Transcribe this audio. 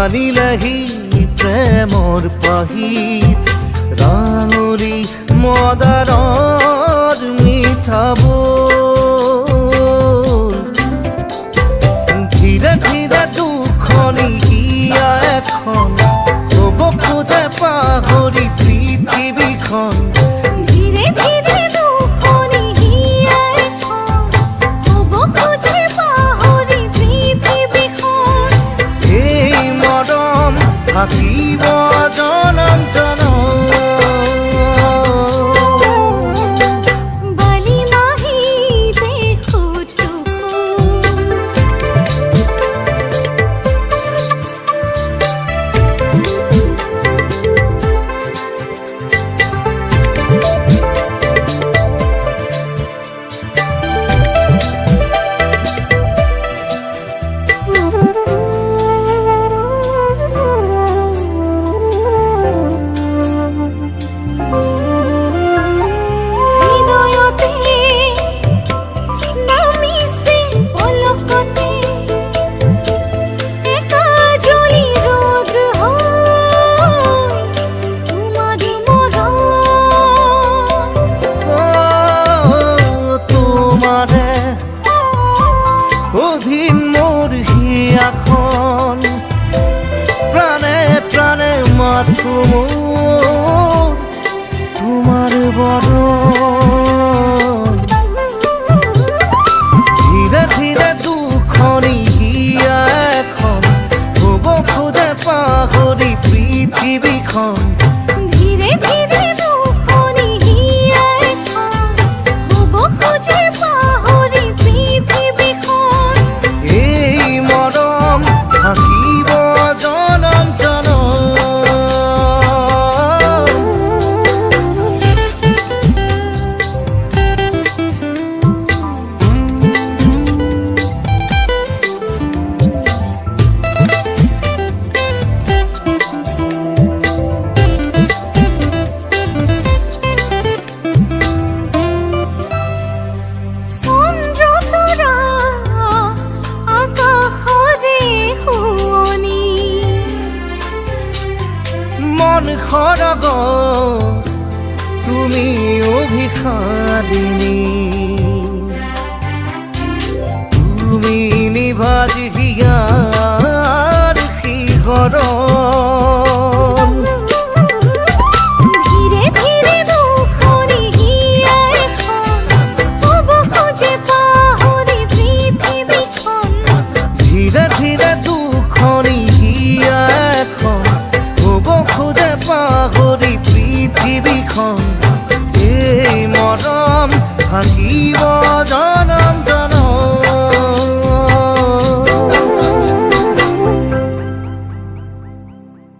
টানিলেহি প্ৰেমৰ পাহিত ৰাঙলী মদাৰৰ মিঠা বোল ধীৰে ধীৰে দুখনি হিয়া এখন হ'ব খোজে পাহৰি পৃথিৱীখন ধীৰে ধীৰে দুখনি হিয়া এখন হ'ব খোজে পাহৰি পৃথিৱীখন এই মৰম থাকিব জনম জনম বালি মাহি দেখোঁ চকুৰ হৃদয়তে নামিছে পলকতে একাজলি ৰ'দ হয় তোমাৰ মৰম তোমাৰে অধীন মোৰ হিয়াখন প্ৰাণে প্ৰাণে মাথো মোৰ তোমাৰ বৰণ ধীৰে ধীৰে দুখনি হিয়া এখন হ'ব খোজে পাহৰি পৃথিৱীখন ধীৰে ধীৰে দুখনি হিয়া এখন হ'ব খোজে পাহৰি পৃথিৱীখন এই মৰম থাকিব জনম জনম চন্দ্ৰতৰা আকাশৰে শুৱনি মন খৰগ তুমি অভিসাৰিণী তুমি নিভাজ হিয়াৰ শিহৰণ ধীৰে ধীৰে দুখনি হিয়া এখন হ'ব খোজে পাহৰি পৃথিৱীখন ধীৰে ধীৰে দুখনি হিয়া এখন হ'ব খোজে পাহৰি পৃথিৱীখন এই মৰম থাকিব জন